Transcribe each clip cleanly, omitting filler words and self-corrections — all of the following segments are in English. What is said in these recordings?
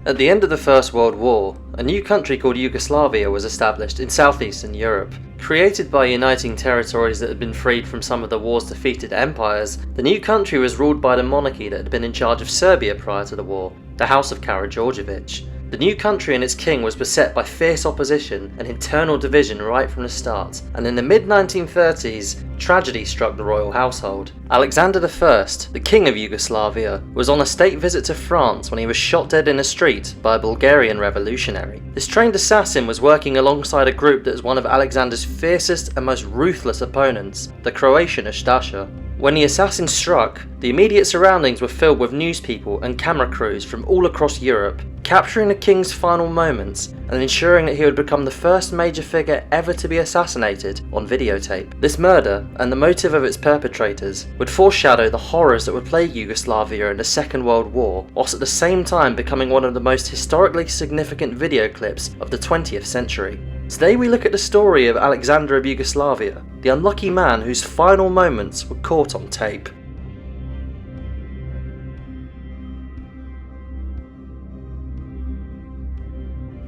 At the end of the First World War, a new country called Yugoslavia was established in southeastern Europe. Created by uniting territories that had been freed from some of the war's defeated empires, the new country was ruled by the monarchy that had been in charge of Serbia prior to the war, the House of Karađorđević. The new country and its king was beset by fierce opposition and internal division right from the start, and in the mid-1930s, tragedy struck the royal household. Alexander I, the king of Yugoslavia, was on a state visit to France when he was shot dead in a street by a Bulgarian revolutionary. This trained assassin was working alongside a group that was one of Alexander's fiercest and most ruthless opponents, the Croatian Ustasha. When the assassin struck, the immediate surroundings were filled with news people and camera crews from all across Europe, capturing the king's final moments and ensuring that he would become the first major figure ever to be assassinated on videotape. This murder, and the motive of its perpetrators, would foreshadow the horrors that would plague Yugoslavia in the Second World War, whilst at the same time becoming one of the most historically significant video clips of the 20th century. Today we look at the story of Alexander of Yugoslavia, the unlucky man whose final moments were caught on tape.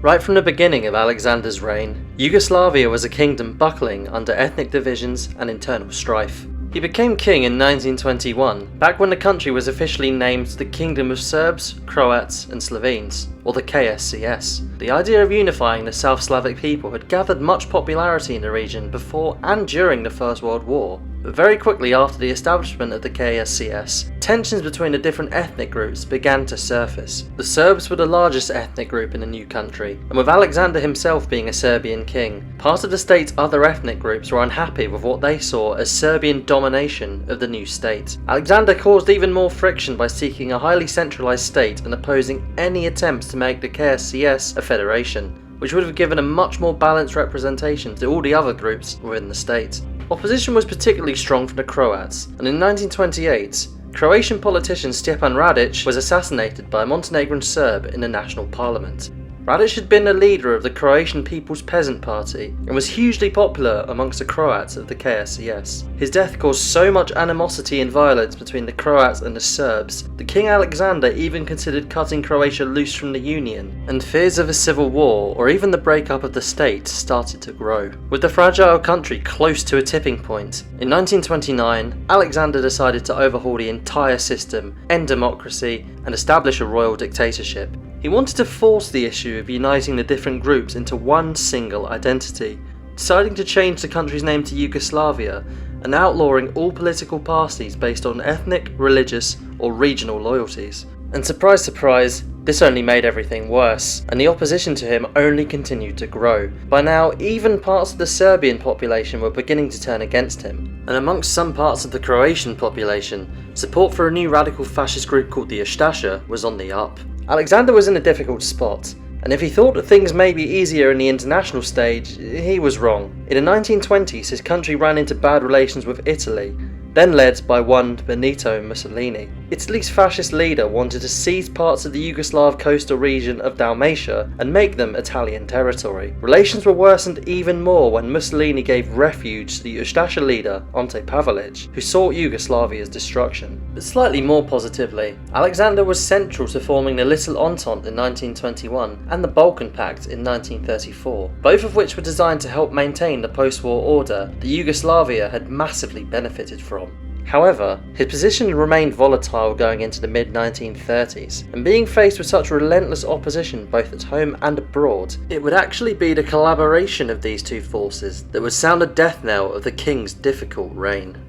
Right from the beginning of Alexander's reign, Yugoslavia was a kingdom buckling under ethnic divisions and internal strife. He became king in 1921, back when the country was officially named the Kingdom of Serbs, Croats and Slovenes, or the KSCS. The idea of unifying the South Slavic people had gathered much popularity in the region before and during the First World War, but very quickly after the establishment of the KSCS, tensions between the different ethnic groups began to surface. The Serbs were the largest ethnic group in the new country, and with Alexander himself being a Serbian king, part of the state's other ethnic groups were unhappy with what they saw as Serbian domination of the new state. Alexander caused even more friction by seeking a highly centralised state and opposing any attempts to make the KSCS a federation, which would have given a much more balanced representation to all the other groups within the state. Opposition was particularly strong from the Croats, and in 1928, Croatian politician Stjepan Radić was assassinated by a Montenegrin Serb in the national parliament. Radić had been the leader of the Croatian People's Peasant Party and was hugely popular amongst the Croats of the KSCS. His death caused so much animosity and violence between the Croats and the Serbs that King Alexander even considered cutting Croatia loose from the Union, and fears of a civil war or even the breakup of the state started to grow. With the fragile country close to a tipping point, in 1929 Alexander decided to overhaul the entire system, end democracy and establish a royal dictatorship. He wanted to force the issue of uniting the different groups into one single identity, deciding to change the country's name to Yugoslavia and outlawing all political parties based on ethnic, religious or regional loyalties. And surprise surprise, this only made everything worse, and the opposition to him only continued to grow. By now, even parts of the Serbian population were beginning to turn against him, and amongst some parts of the Croatian population, support for a new radical fascist group called the Ustasha was on the up. Alexander was in a difficult spot, and if he thought that things may be easier in the international stage, he was wrong. In the 1920s, his country ran into bad relations with Italy, then led by one Benito Mussolini. Italy's fascist leader wanted to seize parts of the Yugoslav coastal region of Dalmatia and make them Italian territory. Relations were worsened even more when Mussolini gave refuge to the Ustasha leader Ante Pavelić, who sought Yugoslavia's destruction. But slightly more positively, Alexander was central to forming the Little Entente in 1921 and the Balkan Pact in 1934, both of which were designed to help maintain the post-war order that Yugoslavia had massively benefited from. However, his position remained volatile going into the mid-1930s, and being faced with such relentless opposition both at home and abroad, it would actually be the collaboration of these two forces that would sound the death knell of the king's difficult reign.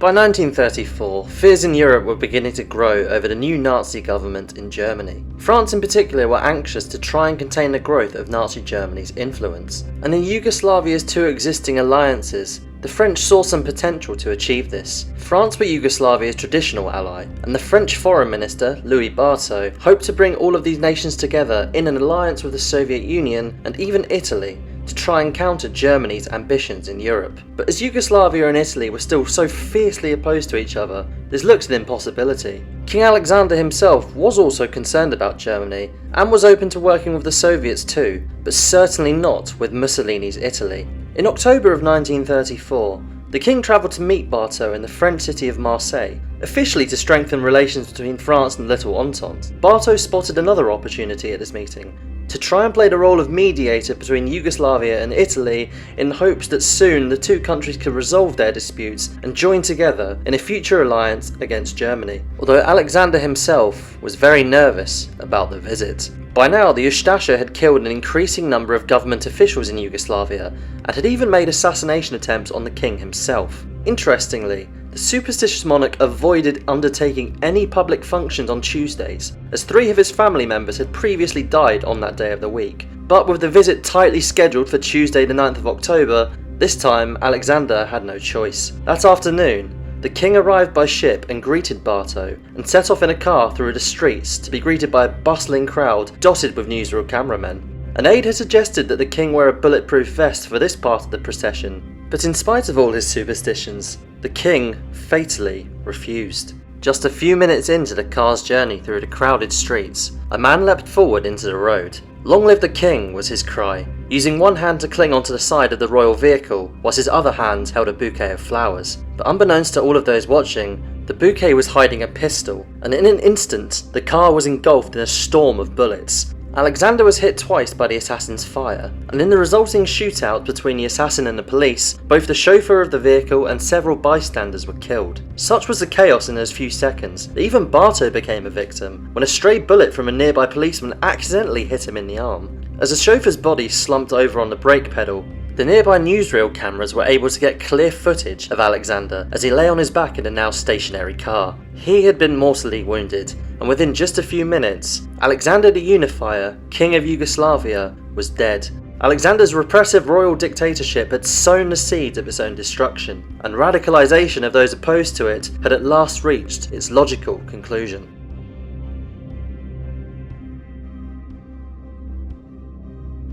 By 1934, fears in Europe were beginning to grow over the new Nazi government in Germany. France in particular were anxious to try and contain the growth of Nazi Germany's influence, and in Yugoslavia's two existing alliances, the French saw some potential to achieve this. France were Yugoslavia's traditional ally, and the French Foreign Minister, Louis Barthot, hoped to bring all of these nations together in an alliance with the Soviet Union and even Italy, to try and counter Germany's ambitions in Europe. But as Yugoslavia and Italy were still so fiercely opposed to each other, this looked an impossibility. King Alexander himself was also concerned about Germany, and was open to working with the Soviets too, but certainly not with Mussolini's Italy. In October of 1934, The king travelled to meet Bartho in the French city of Marseille, officially to strengthen relations between France and the Little Entente. Bartho spotted another opportunity at this meeting, to try and play the role of mediator between Yugoslavia and Italy in hopes that soon the two countries could resolve their disputes and join together in a future alliance against Germany. Although Alexander himself was very nervous about the visit. By now, the Ustasha had killed an increasing number of government officials in Yugoslavia and had even made assassination attempts on the king himself. Interestingly, the superstitious monarch avoided undertaking any public functions on Tuesdays, as 3 of his family members had previously died on that day of the week. But with the visit tightly scheduled for Tuesday the 9th of October, this time Alexander had no choice. That afternoon, the king arrived by ship and greeted Bartho, and set off in a car through the streets to be greeted by a bustling crowd dotted with newsreel cameramen. An aide had suggested that the king wear a bulletproof vest for this part of the procession, but in spite of all his superstitions, the king fatally refused. Just a few minutes into the car's journey through the crowded streets, a man leapt forward into the road. "Long live the king," was his cry, using one hand to cling onto the side of the royal vehicle, whilst his other hand held a bouquet of flowers. But unbeknownst to all of those watching, the bouquet was hiding a pistol, and in an instant, the car was engulfed in a storm of bullets. Alexander was hit twice by the assassin's fire, and in the resulting shootout between the assassin and the police, both the chauffeur of the vehicle and several bystanders were killed. Such was the chaos in those few seconds that even Bartho became a victim when a stray bullet from a nearby policeman accidentally hit him in the arm. As the chauffeur's body slumped over on the brake pedal, the nearby newsreel cameras were able to get clear footage of Alexander as he lay on his back in a now stationary car. He had been mortally wounded, and within just a few minutes, Alexander the Unifier, King of Yugoslavia, was dead. Alexander's repressive royal dictatorship had sown the seeds of its own destruction, and radicalization of those opposed to it had at last reached its logical conclusion.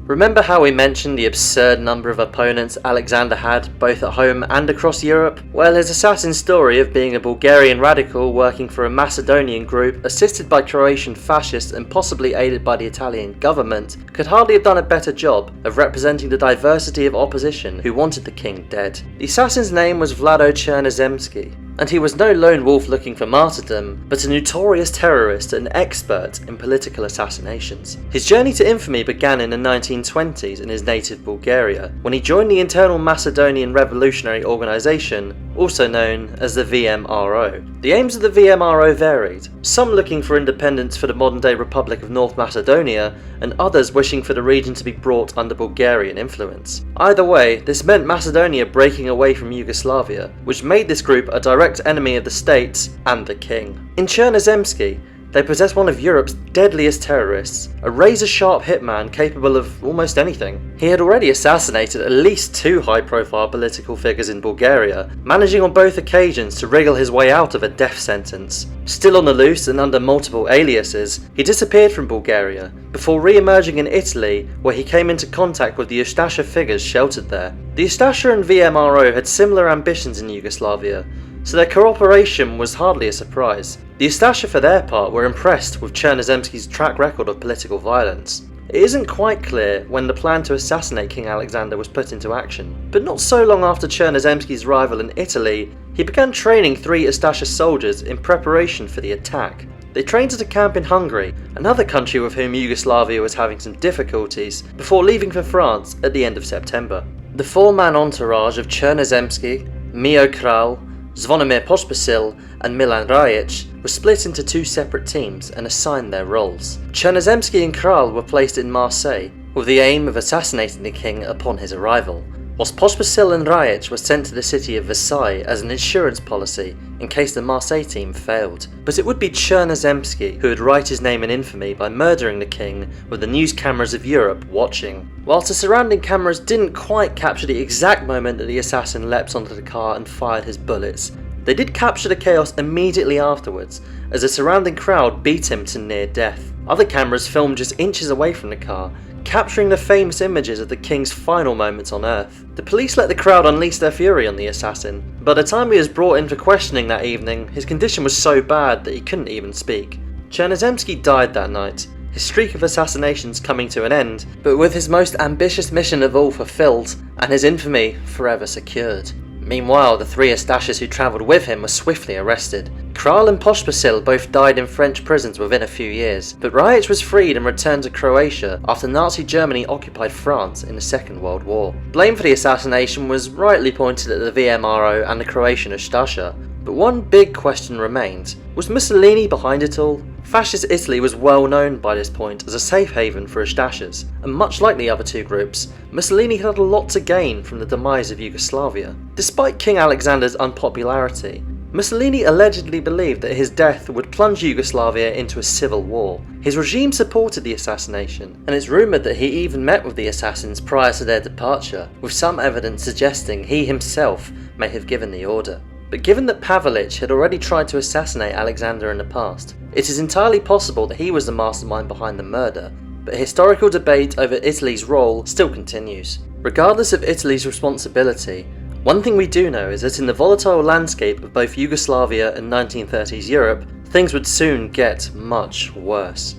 Remember how we mentioned the absurd number of opponents Alexander had, both at home and across Europe? Well, his assassin story of being a Bulgarian radical working for a Macedonian group, assisted by Croatian fascists and possibly aided by the Italian government, could hardly have done a better job of representing the diversity of opposition who wanted the king dead. The assassin's name was Vlado Chernozemski, and he was no lone wolf looking for martyrdom, but a notorious terrorist and expert in political assassinations. His journey to infamy began in the 1920s in his native Bulgaria, when he joined the Internal Macedonian Revolutionary Organisation, also known as the VMRO. The aims of the VMRO varied, some looking for independence for the modern-day Republic of North Macedonia, and others wishing for the region to be brought under Bulgarian influence. Either way, this meant Macedonia breaking away from Yugoslavia, which made this group a direct enemy of the state and the king. In Chernozemski, they possess one of Europe's deadliest terrorists, a razor-sharp hitman capable of almost anything. He had already assassinated at least 2 high-profile political figures in Bulgaria, managing on both occasions to wriggle his way out of a death sentence. Still on the loose and under multiple aliases, he disappeared from Bulgaria, before re-emerging in Italy, where he came into contact with the Ustasha figures sheltered there. The Ustasha and VMRO had similar ambitions in Yugoslavia, so their cooperation was hardly a surprise. The Ustasha for their part were impressed with Chernozemski's track record of political violence. It isn't quite clear when the plan to assassinate King Alexander was put into action, but not so long after Chernozemski's arrival in Italy, he began training 3 Ustasha soldiers in preparation for the attack. They trained at a camp in Hungary, another country with whom Yugoslavia was having some difficulties, before leaving for France at the end of September. The 4-man entourage of Chernozemski, Mio Kral, Zvonimir Pospisil and Milan Rajic were split into 2 separate teams and assigned their roles. Chernozemski and Kral were placed in Marseille with the aim of assassinating the king upon his arrival, whilst Pospisil and Rajic were sent to the city of Versailles as an insurance policy in case the Marseille team failed. But it would be Chernozemski who would write his name in infamy by murdering the king with the news cameras of Europe watching. Whilst the surrounding cameras didn't quite capture the exact moment that the assassin leapt onto the car and fired his bullets, they did capture the chaos immediately afterwards, as the surrounding crowd beat him to near death. Other cameras filmed just inches away from the car, capturing the famous images of the king's final moments on Earth. The police let the crowd unleash their fury on the assassin. By the time he was brought in for questioning that evening, his condition was so bad that he couldn't even speak. Chernozemski died that night, his streak of assassinations coming to an end, but with his most ambitious mission of all fulfilled, and his infamy forever secured. Meanwhile, the three Ustashas who travelled with him were swiftly arrested. Kral and Pospisil both died in French prisons within a few years, but Raic was freed and returned to Croatia after Nazi Germany occupied France in the Second World War. Blame for the assassination was rightly pointed at the VMRO and the Croatian Ustasha, but one big question remained. Was Mussolini behind it all? Fascist Italy was well known by this point as a safe haven for Ustashas, and much like the other two groups, Mussolini had a lot to gain from the demise of Yugoslavia. Despite King Alexander's unpopularity, Mussolini allegedly believed that his death would plunge Yugoslavia into a civil war. His regime supported the assassination, and it's rumoured that he even met with the assassins prior to their departure, with some evidence suggesting he himself may have given the order. But given that Pavelic had already tried to assassinate Alexander in the past, it is entirely possible that he was the mastermind behind the murder, but historical debate over Italy's role still continues. Regardless of Italy's responsibility, one thing we do know is that in the volatile landscape of both Yugoslavia and 1930s Europe, things would soon get much worse.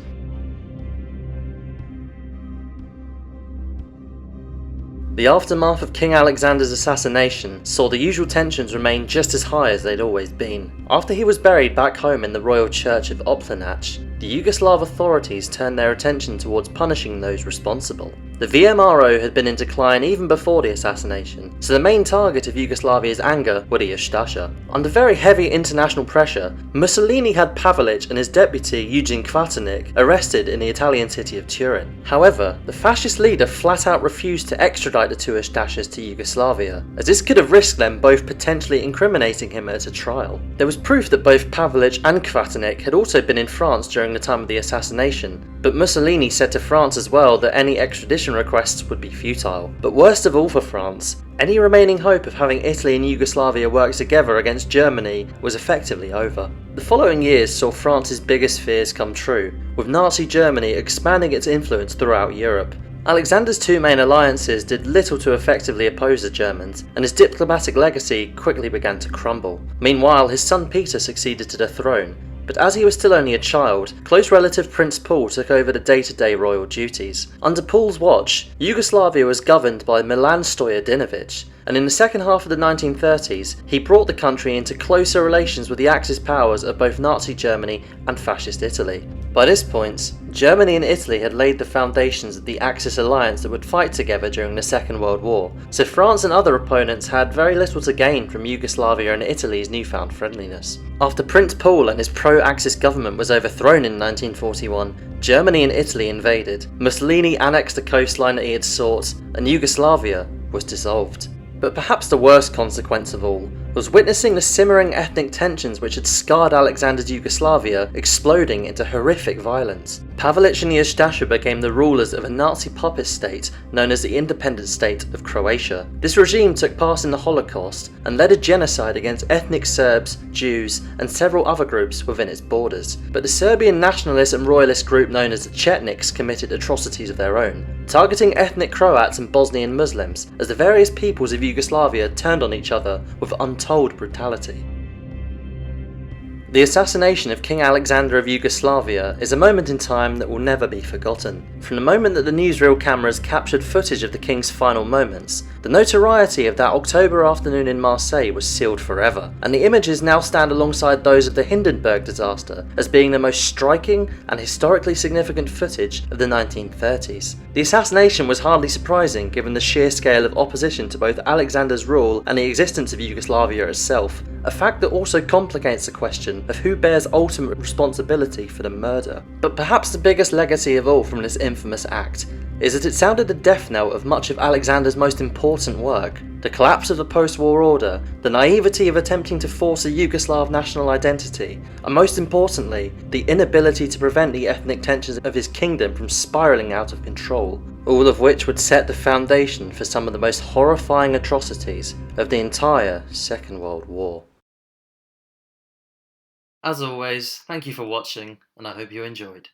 The aftermath of King Alexander's assassination saw the usual tensions remain just as high as they'd always been. After he was buried back home in the royal church of Oplenac, the Yugoslav authorities turned their attention towards punishing those responsible. The VMRO had been in decline even before the assassination, so the main target of Yugoslavia's anger were the Ustasha. Under very heavy international pressure, Mussolini had Pavelic and his deputy Eugen Kvaternik arrested in the Italian city of Turin. However, the fascist leader flat out refused to extradite the two Ustashas to Yugoslavia, as this could have risked them both potentially incriminating him at a trial. There was proof that both Pavelic and Kvaternik had also been in France during the time of the assassination, but Mussolini said to France as well that any extradition requests would be futile. But worst of all for France, any remaining hope of having Italy and Yugoslavia work together against Germany was effectively over. The following years saw France's biggest fears come true, with Nazi Germany expanding its influence throughout Europe. Alexander's two main alliances did little to effectively oppose the Germans, and his diplomatic legacy quickly began to crumble. Meanwhile, his son Peter succeeded to the throne, but as he was still only a child, close relative Prince Paul took over the day-to-day royal duties. Under Paul's watch, Yugoslavia was governed by Milan Stojadinovic, and in the second half of the 1930s, he brought the country into closer relations with the Axis powers of both Nazi Germany and Fascist Italy. By this point, Germany and Italy had laid the foundations of the Axis alliance that would fight together during the Second World War, so France and other opponents had very little to gain from Yugoslavia and Italy's newfound friendliness. After Prince Paul and his pro-Axis government was overthrown in 1941, Germany and Italy invaded, Mussolini annexed the coastline that he had sought, and Yugoslavia was dissolved. But perhaps the worst consequence of all was witnessing the simmering ethnic tensions which had scarred Alexander's Yugoslavia exploding into horrific violence. Pavelic and the Ustasha became the rulers of a Nazi puppet state known as the Independent State of Croatia. This regime took part in the Holocaust and led a genocide against ethnic Serbs, Jews, and several other groups within its borders. But the Serbian nationalist and royalist group known as the Chetniks committed atrocities of their own, targeting ethnic Croats and Bosnian Muslims as the various peoples of Yugoslavia turned on each other with untold brutality. The assassination of King Alexander of Yugoslavia is a moment in time that will never be forgotten. From the moment that the newsreel cameras captured footage of the king's final moments, the notoriety of that October afternoon in Marseille was sealed forever, and the images now stand alongside those of the Hindenburg disaster as being the most striking and historically significant footage of the 1930s. The assassination was hardly surprising given the sheer scale of opposition to both Alexander's rule and the existence of Yugoslavia itself, a fact that also complicates the question of who bears ultimate responsibility for the murder. But perhaps the biggest legacy of all from this infamous act is that it sounded the death knell of much of Alexander's most important work: the collapse of the post-war order, the naivety of attempting to force a Yugoslav national identity, and most importantly, the inability to prevent the ethnic tensions of his kingdom from spiralling out of control, all of which would set the foundation for some of the most horrifying atrocities of the entire Second World War. As always, thank you for watching, and I hope you enjoyed.